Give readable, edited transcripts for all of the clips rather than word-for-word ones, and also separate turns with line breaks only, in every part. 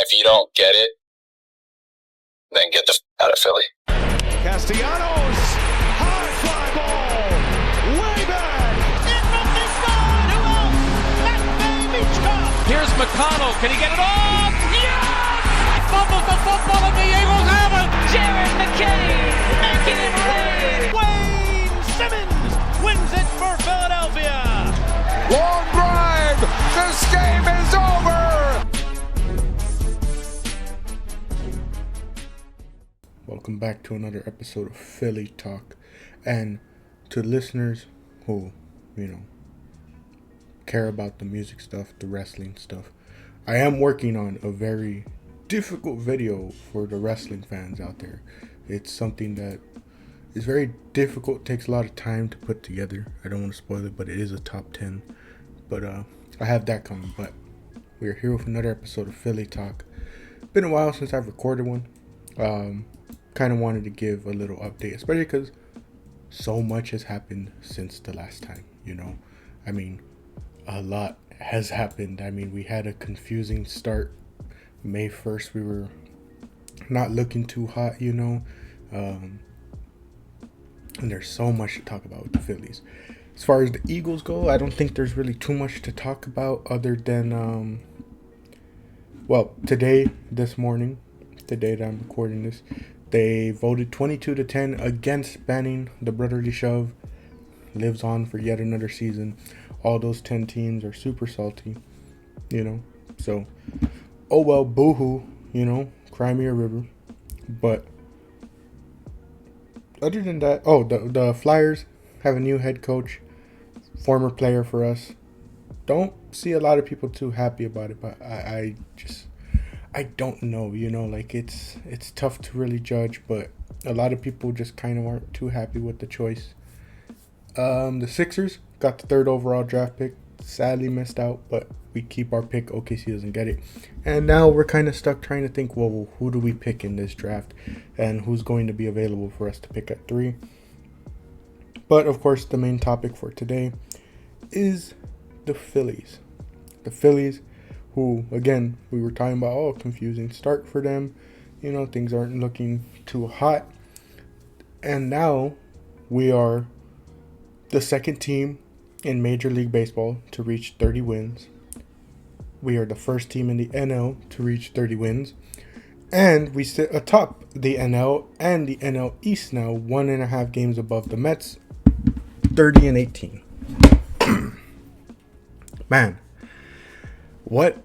if you don't get it, then get the out of Philly.
Castellanos, high fly ball, way back.
In from this side, who else? That baby Chubb.
Here's McConnell, can he get it off? Yes! Fumbles the football and the Eagles have it.
Jared McKinney making it rain.
Wayne Simmons wins it for Philadelphia.
Long drive, this game is over.
Welcome back to another episode of Philly Talk, and to listeners who, care about the music stuff, the wrestling stuff, I am working on a very difficult video for the wrestling fans out there. It's something that is very difficult, takes a lot of time to put together. I don't want to spoil it, but it is a top 10, but I have that coming. But we're here with another episode of Philly Talk. Been a while since I've recorded one. Kind of wanted to give a little update, especially because so much has happened since the last time, I mean, a lot has happened. I mean, we had a confusing start. May 1st, we were not looking too hot, and there's so much to talk about with the Phillies. As far as the Eagles go, I don't think there's really too much to talk about other than, today, this morning, the day that I'm recording this, they voted 22-10 against banning the brotherly shove. Lives on for yet another season. All those 10 teams are super salty, So, oh well, boo-hoo, cry me a river. But other than that, the Flyers have a new head coach, former player for us. Don't see a lot of people too happy about it, but I don't know, it's tough to really judge, but a lot of people just kind of aren't too happy with the choice. The Sixers got the 3rd overall draft pick, sadly missed out, but we keep our pick. OKC doesn't get it. And now we're kind of stuck trying to think, well, who do we pick in this draft and who's going to be available for us to pick at 3. But of course, the main topic for today is the Phillies. The Phillies, who, again, we were talking about, confusing start for them. Things aren't looking too hot. And now we are the second team in Major League Baseball to reach 30 wins. We are the first team in the NL to reach 30 wins. And we sit atop the NL and the NL East now, 1.5 games above the Mets, 30-18. Man, what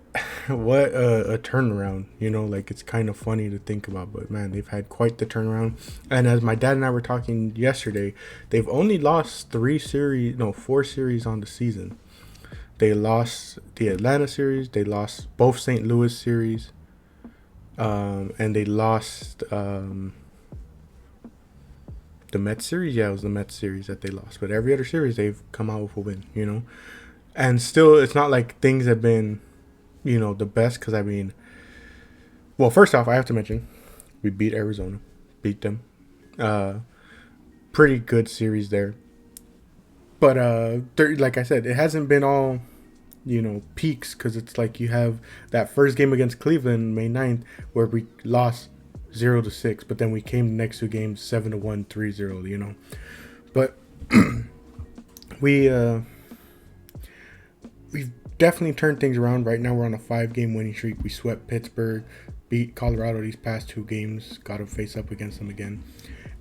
a turnaround, it's kind of funny to think about, but man, they've had quite the turnaround. And as my dad and I were talking yesterday, they've only lost 4 series on the season. They lost the Atlanta series, they lost both St. Louis series, and they lost the Mets series. Yeah, it was the Mets series that they lost, but every other series they've come out with a win, and still it's not like things have been the best, because first off, I have to mention we beat Arizona, beat them, pretty good series there, but like I said, it hasn't been all peaks, because it's like you have that first game against Cleveland May 9th where we lost 0-6, but then we came the next 2 games 7-1, 3-0, but we've definitely turned things around. Right now we're on a 5-game winning streak. We swept Pittsburgh, beat Colorado these past 2 games, got to face up against them again,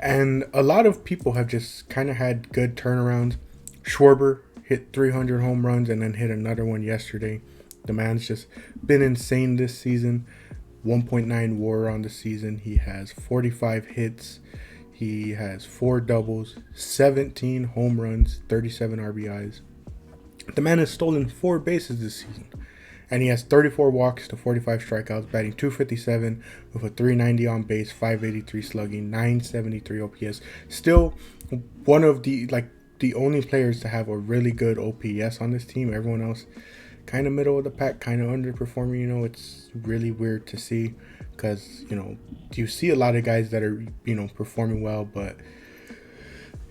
and a lot of people have just kind of had good turnarounds. Schwarber hit 300 home runs and then hit another one yesterday. The man's just been insane this season. 1.9 WAR on the season. He has 45 hits. He has 4 doubles, 17 home runs, 37 RBIs. The man has stolen 4 bases this season, and he has 34 walks to 45 strikeouts, batting .257 with a .390 on base, .583 slugging, .973 OPS. Still one of the only players to have a really good OPS on this team. Everyone else kind of middle of the pack, kind of underperforming. It's really weird to see, because you see a lot of guys that are performing well, but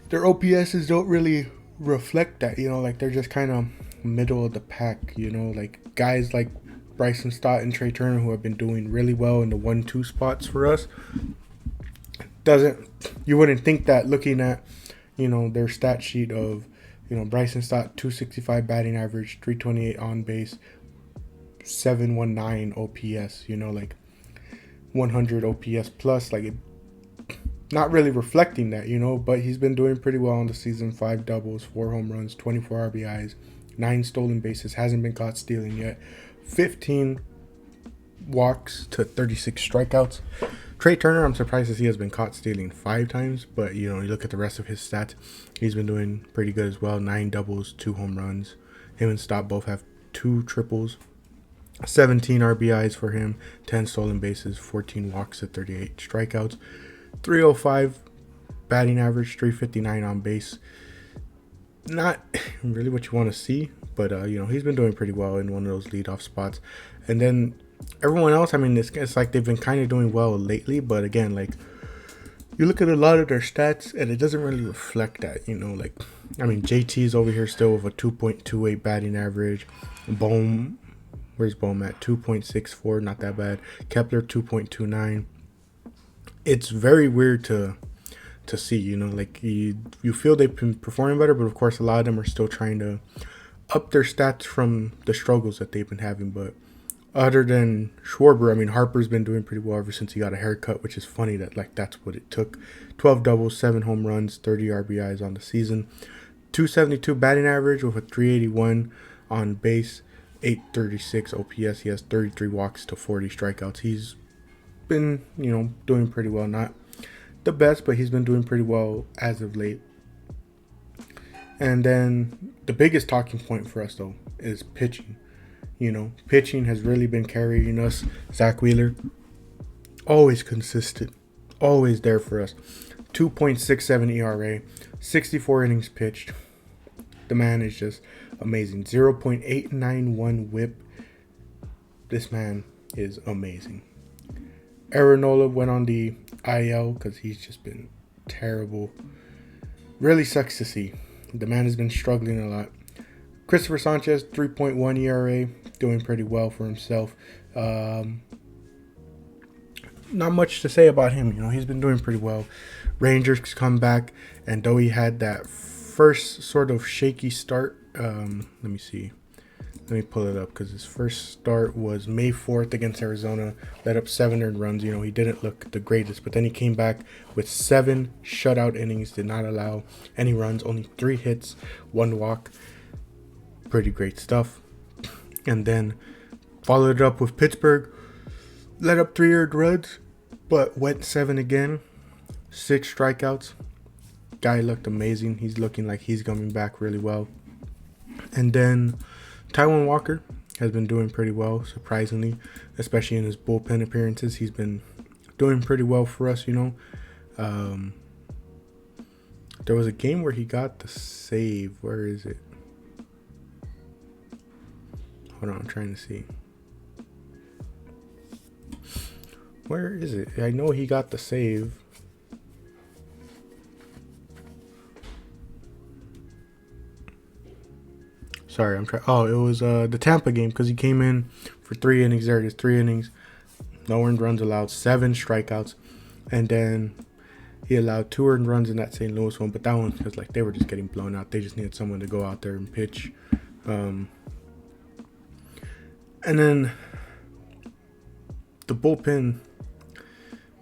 their OPSs don't really reflect that. They're just kind of middle of the pack. Like guys like Bryson Stott and Trey Turner, who have been doing really well in the 1-2 spots for us. You wouldn't think that looking at, their stat sheet of, Bryson Stott, 265 batting average, 328 on base, 719 OPS, like 100 OPS plus, like it, not really reflecting that, but he's been doing pretty well on the season. 5 doubles, 4 home runs, 24 RBIs, 9 stolen bases, hasn't been caught stealing yet, 15 walks to 36 strikeouts. Trey Turner, I'm surprised to see, has been caught stealing 5 times, but you look at the rest of his stats, he's been doing pretty good as well. 9 doubles, 2 home runs. Him and Stott both have 2 triples, 17 RBIs for him, 10 stolen bases, 14 walks to 38 strikeouts, 305 batting average, 359 on base. Not really what you want to see, but he's been doing pretty well in one of those leadoff spots. And then everyone else, I mean, it's like they've been kind of doing well lately, but again, like, you look at a lot of their stats and it doesn't really reflect that, like, I mean, JT's over here still with a 2.28 batting average. Where's Bohm at? 2.64, not that bad. Kepler, 2.29. It's very weird to see, like, you feel they've been performing better, but of course a lot of them are still trying to up their stats from the struggles that they've been having. But other than Schwarber, I mean, Harper's been doing pretty well ever since he got a haircut, which is funny that, like, that's what it took. 12 doubles, 7 home runs, 30 RBIs on the season. 272 batting average with a 381 on base, 836 OPS. He has 33 walks to 40 strikeouts. He's been, doing pretty well. Not the best, but he's been doing pretty well as of late. And then the biggest talking point for us, though, is pitching. Pitching has really been carrying us. Zach Wheeler, always consistent, always there for us. 2.67 ERA, 64 innings pitched. The man is just amazing. 0.891 whip. This man is amazing. Aaronola went on the IL because he's just been terrible. Really sucks to see. The man has been struggling a lot. Christopher Sanchez, 3.1 ERA, doing pretty well for himself. Not much to say about him. He's been doing pretty well. Rangers come back, and though he had that first sort of shaky start, let me see. Let me pull it up because his first start was May 4th against Arizona. Let up 7 earned runs. He didn't look the greatest, but then he came back with 7 shutout innings, did not allow any runs, only 3 hits, 1 walk. Pretty great stuff. And then followed it up with Pittsburgh. Let up 3 earned runs, but went 7 again. 6 strikeouts. Guy looked amazing. He's looking like he's coming back really well. And then Taijuan Walker has been doing pretty well, surprisingly, especially in his bullpen appearances. He's been doing pretty well for us, There was a game where he got the save. Where is it? Hold on, I'm trying to see. Where is it? I know he got the save. Sorry, I'm trying. Oh, it was the Tampa game because he came in for 3 innings. There it is, 3 innings. No earned runs allowed, 7 strikeouts. And then he allowed 2 earned runs in that St. Louis one. But that one was like they were just getting blown out. They just needed someone to go out there and pitch. And then the bullpen,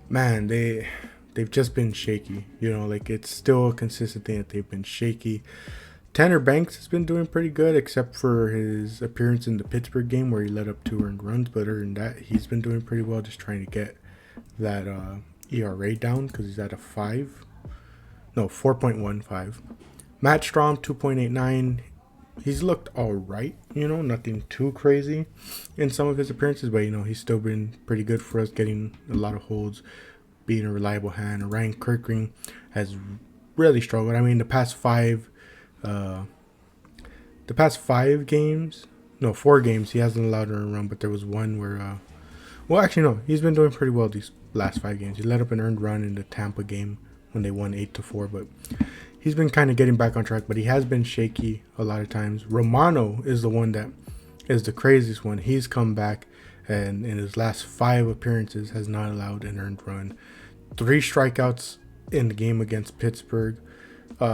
man, they've just been shaky. Like it's still a consistent thing that they've been shaky. Tanner Banks has been doing pretty good, except for his appearance in the Pittsburgh game where he let up 2 earned runs. But other than that, he's been doing pretty well, just trying to get that ERA down because he's at a 4.15. Matt Strahm, 2.89. He's looked all right, nothing too crazy in some of his appearances, but, he's still been pretty good for us, getting a lot of holds, being a reliable hand. Ryan Kirkring has really struggled. I mean, the past 4 games, he hasn't allowed an earned run, but there was one where, he's been doing pretty well these last 5 games. He let up an earned run in the Tampa game when they won 8-4, but he's been kind of getting back on track, but he has been shaky a lot of times. Romano is the one that is the craziest one. He's come back and in his last 5 appearances has not allowed an earned run. 3 strikeouts in the game against Pittsburgh. 3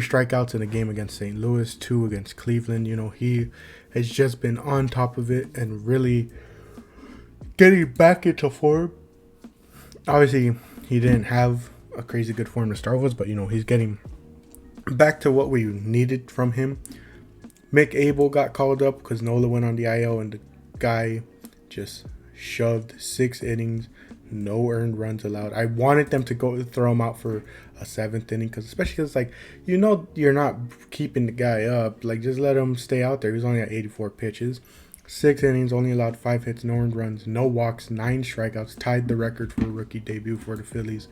strikeouts in a game against St. Louis, 2 against Cleveland. He has just been on top of it and really getting back into form. Obviously, he didn't have a crazy good form to start with, but he's getting back to what we needed from him. Mick Abel got called up because Nola went on the IL, and the guy just shoved 6 innings, no earned runs allowed. I wanted them to go throw him out for a 7th inning, especially because you're not keeping the guy up. Just let him stay out there. He's only at 84 pitches. 6 innings, only allowed 5 hits, no earned runs, no walks, 9 strikeouts, tied the record for a rookie debut for the Phillies.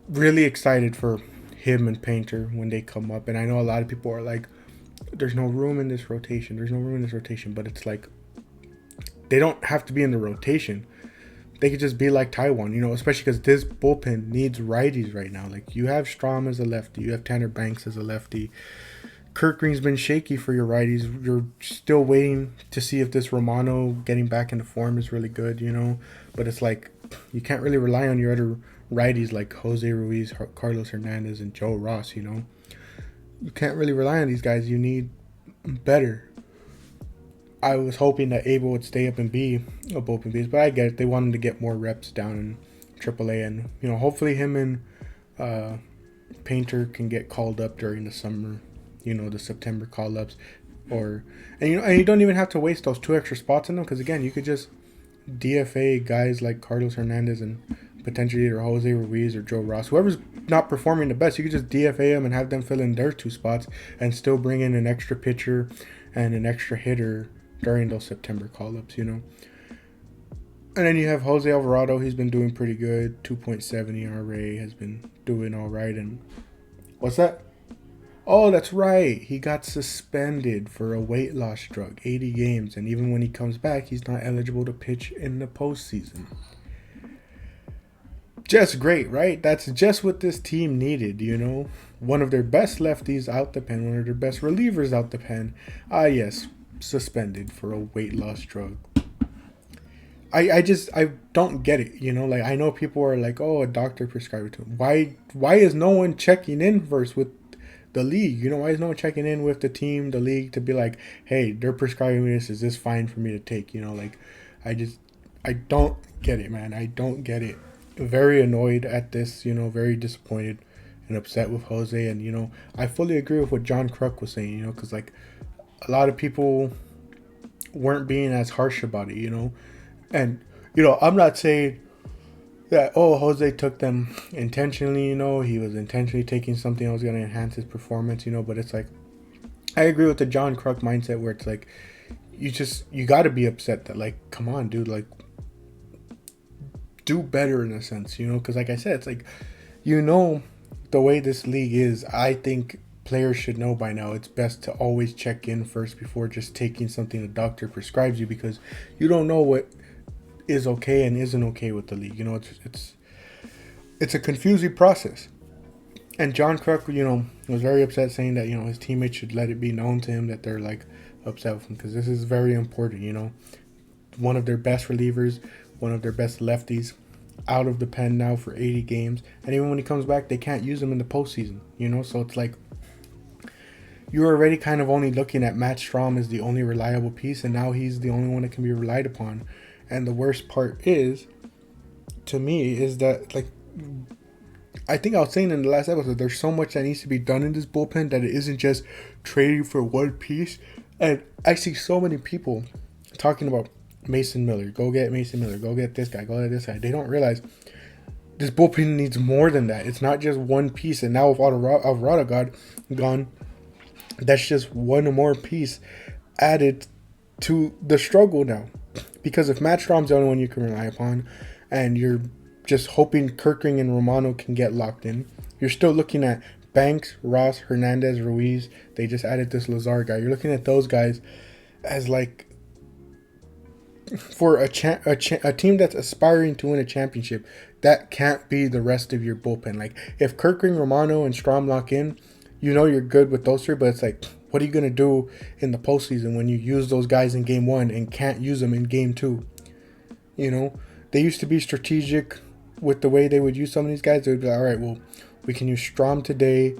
Really excited for him and Painter when they come up. And I know a lot of people are like, there's no room in this rotation. But it's like, they don't have to be in the rotation. They could just be like Taiwan, especially because this bullpen needs righties right now. You have Strahm as a lefty. You have Tanner Banks as a lefty. Kurt Green's been shaky for your righties. You're still waiting to see if this Romano getting back into form is really good, But it's like, you can't really rely on your other righties like Jose Ruiz, Carlos Hernandez, and Joe Ross, You can't really rely on these guys. You need better. I was hoping that Abel would stay up and be a bullpen piece, but I get it. They wanted to get more reps down in AAA, and hopefully him and Painter can get called up during the summer. The September call-ups, and you don't even have to waste those 2 extra spots in them, because again, you could just DFA guys like Carlos Hernandez and potentially either Jose Ruiz or Joe Ross, whoever's not performing the best. You could just DFA them and have them fill in their 2 spots and still bring in an extra pitcher and an extra hitter during those September call-ups, And then you have Jose Alvarado. He's been doing pretty good. 2.7 ERA, has been doing all right. And what's that? Oh, that's right. He got suspended for a weight loss drug, 80 games. And even when he comes back, he's not eligible to pitch in the postseason. Just great, right? That's just what this team needed, One of their best lefties out the pen, one of their best relievers out the pen. Yes, suspended for a weight loss drug. I don't get it, I know people are like, oh, a doctor prescribed it to him. Why is no one checking in first with the league? Why is no one checking in with the team, the league, to be like, hey, they're prescribing me this. Is this fine for me to take? I don't get it, man. I don't get it. Very annoyed at this, very disappointed and upset with Jose. And, I fully agree with what John Kruk was saying, because, a lot of people weren't being as harsh about it, And, I'm not saying that, Jose took them intentionally, he was intentionally taking something that was going to enhance his performance, but it's like, I agree with the John Kruk mindset where it's like, you got to be upset that, come on, dude, do better in a sense, because like I said, it's like, the way this league is, I think players should know by now it's best to always check in first before just taking something the doctor prescribes you, because you don't know what is okay and isn't okay with the league. It's a confusing process. And John Kruk, was very upset, saying that, his teammates should let it be known to him that they're upset with him, because this is very important. One of their best relievers, one of their best lefties, out of the pen now for 80 games, and even when he comes back, they can't use him in the postseason. So it's like, you're already kind of only looking at Matt Strahm as the only reliable piece, and now he's the only one that can be relied upon. And the worst part is, to me, is that, I think I was saying in the last episode, there's so much that needs to be done in this bullpen that it isn't just trading for one piece. And I see so many people talking about Mason Miller. Go get Mason Miller. Go get this guy. Go get this guy. They don't realize this bullpen needs more than that. It's not just one piece. And now with Alvarado gone, that's just one more piece added to the struggle now. Because if Matt Strahm's the only one you can rely upon, and you're just hoping Kirkring and Romano can get locked in, you're still looking at Banks, Ross, Hernandez, Ruiz. They just added this Lazar guy. You're looking at those guys as for a team that's aspiring to win a championship. That can't be the rest of your bullpen. If Kirkring, Romano, and Strahm lock in, you're good with those 3, but it's What are you going to do in the postseason when you use those guys in game 1 and can't use them in game 2? You know, they used to be strategic with the way they would use some of these guys. They would be like, all right, well, we can use Strom today,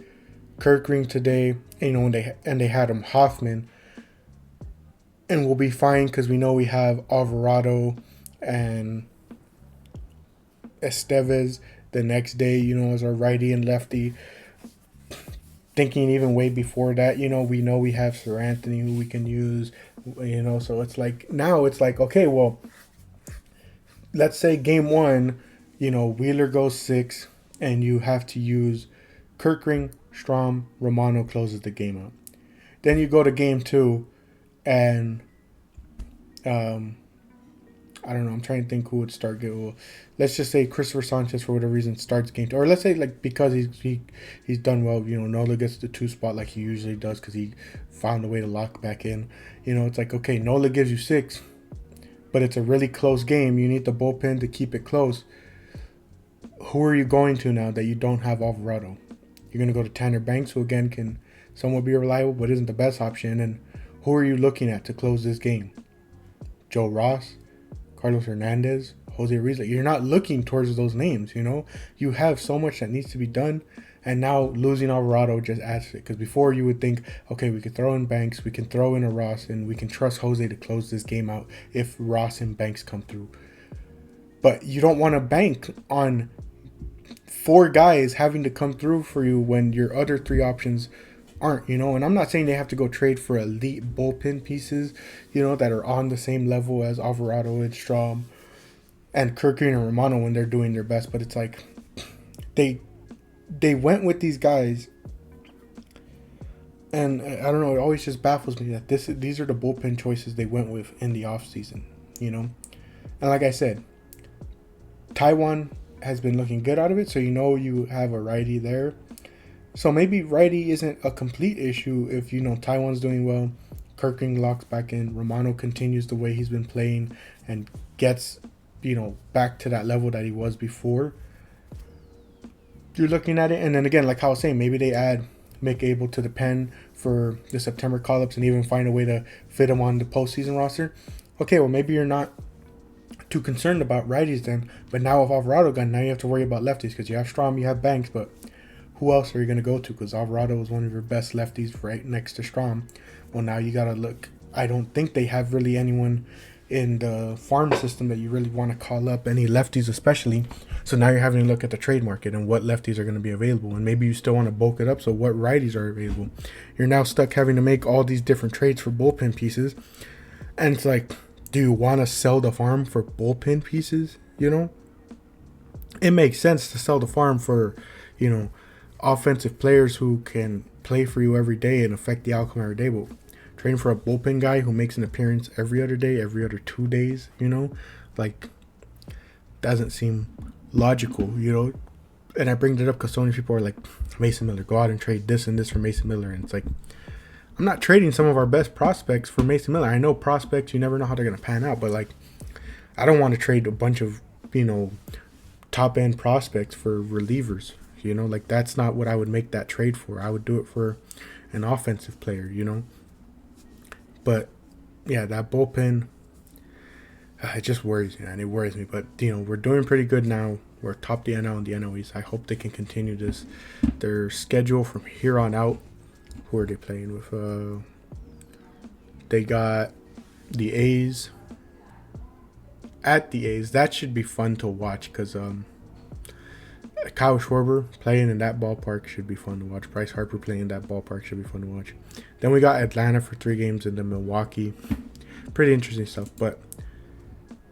Kirkring today, and, you know, when they had him Hoffman, and we'll be fine because we know we have Alvarado and Estevez the next day, you know, as our righty and lefty. Thinking even way before that, you know we have Sir Anthony who we can use, you know, so it's like, now it's like, okay, well, let's say game 1, you know, Wheeler goes 6 and you have to use Kirkring, Strom, Romano closes the game out. Then you go to game 2 and I don't know. I'm trying to think who would start. Well, let's just say Christopher Sanchez, for whatever reason, starts game 2. Or let's say, like, because he's done well, you know, Nola gets the 2 spot like he usually does because he found a way to lock back in. You know, it's like, okay, Nola gives you 6, but it's a really close game. You need the bullpen to keep it close. Who are you going to now that you don't have Alvarado? You're going to go to Tanner Banks, who, again, can somewhat be reliable, but isn't the best option. And who are you looking at to close this game? Joe Ross? Carlos Hernandez, Jose Rizzo. You're not looking towards those names, you know. You have so much that needs to be done, and now losing Alvarado just adds to it. Because before you would think, okay, we could throw in Banks, we can throw in a Ross, and we can trust Jose to close this game out if Ross and Banks come through. But you don't want to bank on 4 guys having to come through for you when your other 3 options aren't, you know. And I'm not saying they have to go trade for elite bullpen pieces, you know, that are on the same level as Alvarado and Strom and Kirkland and Romano when they're doing their best, but it's like they went with these guys, and I don't know, it always just baffles me that these are the bullpen choices they went with in the offseason, you know. And like I said, Taiwan has been looking good out of it, so you know you have a righty there. So maybe righty isn't a complete issue if, you know, Taiwan's doing well, Kirking locks back in, Romano continues the way he's been playing and gets, you know, back to that level that he was before. You're looking at it, and then again, like I was saying, maybe they add Mick Abel to the pen for the September call-ups and even find a way to fit him on the postseason roster. Okay, well, maybe you're not too concerned about righties then, but now with Alvarado gone, now you have to worry about lefties because you have Strom, you have Banks, but who else are you going to go to? Because Alvarado was one of your best lefties right next to Strom. Well, now you got to look. I don't think they have really anyone in the farm system that you really want to call up, any lefties especially. So now you're having to look at the trade market and what lefties are going to be available. And maybe you still want to bulk it up, so what righties are available. You're now stuck having to make all these different trades for bullpen pieces. And it's like, do you want to sell the farm for bullpen pieces? You know? It makes sense to sell the farm for, you know, offensive players who can play for you every day and affect the outcome every day, but trading for a bullpen guy who makes an appearance every other day, every other 2 days, you know, like, doesn't seem logical, you know. And I bring it up because so many people are like, Mason Miller, go out and trade this and this for Mason Miller, and it's like, I'm not trading some of our best prospects for Mason Miller. I know prospects, you never know how they're going to pan out, but like, I don't want to trade a bunch of, you know, top end prospects for relievers. You know, like, that's not what I would make that trade for. I would do it for an offensive player, you know. But, yeah, that bullpen, it just worries me, man. It worries me. But, you know, we're doing pretty good now. We're top the NL and the NL East. I hope they can continue this. Their schedule from here on out, who are they playing with? They got the A's. At the A's. That should be fun to watch because, Kyle Schwarber playing in that ballpark should be fun to watch. Bryce Harper playing in that ballpark should be fun to watch. Then we got Atlanta for 3 games and then Milwaukee. Pretty interesting stuff. But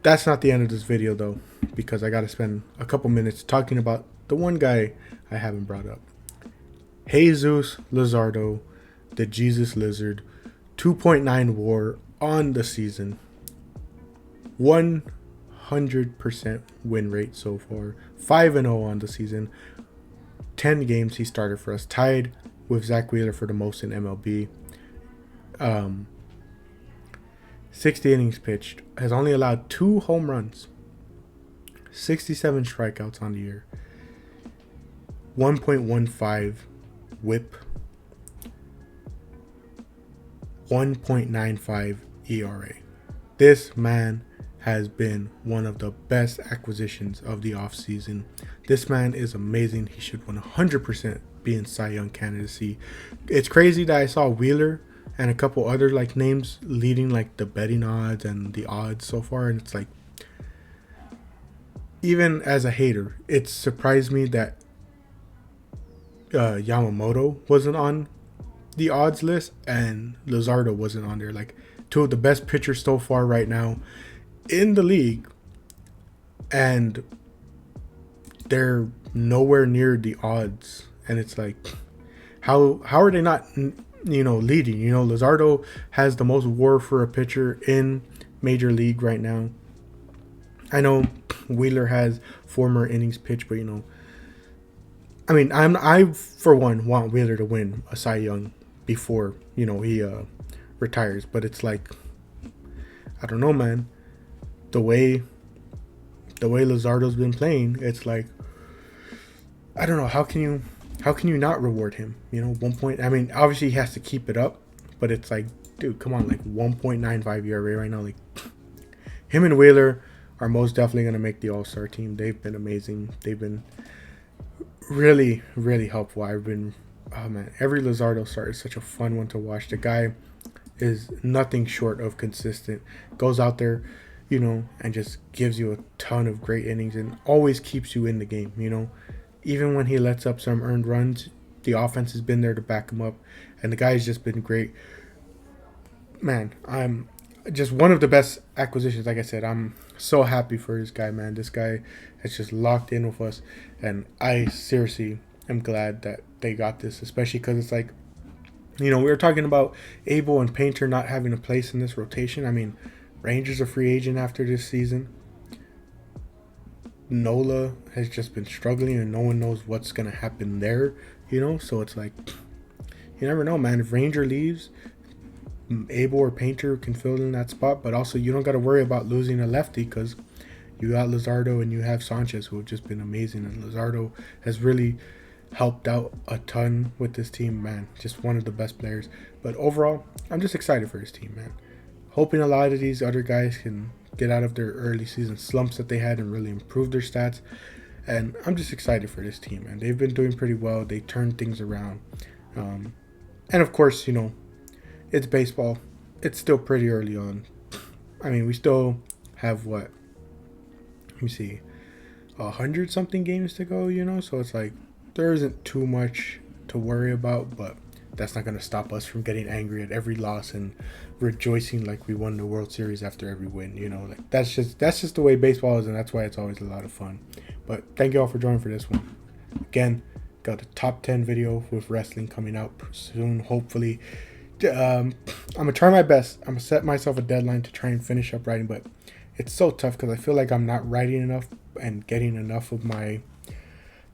that's not the end of this video, though, because I got to spend a couple minutes talking about the one guy I haven't brought up. Jesus Luzardo, the Jesus Lizard, 2.9 WAR on the season. 100% win rate so far. 5-0 on the season. 10 games he started for us. Tied with Zach Wheeler for the most in MLB. 60 innings pitched. Has only allowed 2 home runs. 67 strikeouts on the year. 1.15 whip. 1.95 ERA. This man has been one of the best acquisitions of the offseason. This man is amazing. He should 100% be in Cy Young candidacy. It's crazy that I saw Wheeler and a couple other like names leading like the betting odds and the odds so far, and it's like, even as a hater, it surprised me that Yamamoto wasn't on the odds list and Luzardo wasn't on there. Like, two of the best pitchers so far right now in the league, and they're nowhere near the odds. And it's like, how are they not, leading? Luzardo has the most WAR for a pitcher in Major League right now. I know Wheeler has 4 more innings pitched, but I for one want Wheeler to win a Cy Young before he retires. But it's like, I don't know, man. The way Luzardo's been playing, it's like, I don't know, how can you not reward him? 1 point. I mean, obviously he has to keep it up, but it's like, dude, come on, like 1.95 ERA right now. Like, him and Wheeler are most definitely gonna make the All-Star team. They've been amazing. They've been really, really helpful. Every Luzardo start is such a fun one to watch. The guy is nothing short of consistent. Goes out there, and just gives you a ton of great innings and always keeps you in the game, Even when he lets up some earned runs, the offense has been there to back him up, and the guy's just been great. Man, I'm just one of the best acquisitions. Like I said, I'm so happy for this guy, man. This guy has just locked in with us, and I seriously am glad that they got this, especially because it's like, we were talking about Abel and Painter not having a place in this rotation. I mean, Ranger's a free agent after this season. Nola has just been struggling, and no one knows what's going to happen there, So it's like, you never know, man. If Ranger leaves, Abel or Painter can fill in that spot, but also you don't got to worry about losing a lefty because you got Luzardo and you have Sanchez, who have just been amazing. And Luzardo has really helped out a ton with this team, man. Just one of the best players. But overall, I'm just excited for this team, man. Hoping a lot of these other guys can get out of their early season slumps that they had and really improve their stats. And I'm just excited for this team, man. They've been doing pretty well. They turned things around. And of course, it's baseball. It's still pretty early on. I mean, we still have 100 something games to go, so it's like, there isn't too much to worry about, but that's not going to stop us from getting angry at every loss and rejoicing like we won the World Series after every win. Like that's just the way baseball is, and that's why it's always a lot of fun. But thank you all for joining for this one. Again, got a top 10 video with wrestling coming out soon, hopefully. I'm gonna try my best. I'm gonna set myself a deadline to try and finish up writing, but it's so tough because I feel like I'm not writing enough and getting enough of my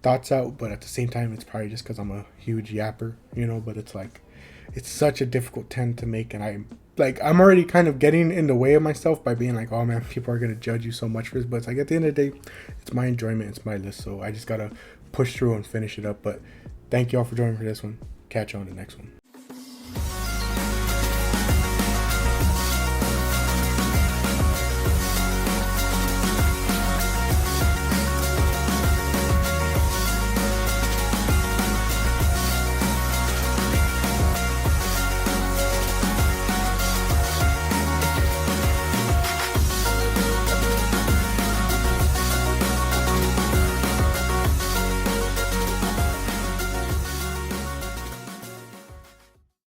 thoughts out, but at the same time, it's probably just because I'm a huge yapper, but it's like, it's such a difficult 10 to make, and I'm already kind of getting in the way of myself by being like, oh man, people are going to judge you so much for this, but it's like, at the end of the day, it's my enjoyment, it's my list, so I just got to push through and finish it up. But thank you all for joining for this one. Catch you on the next one.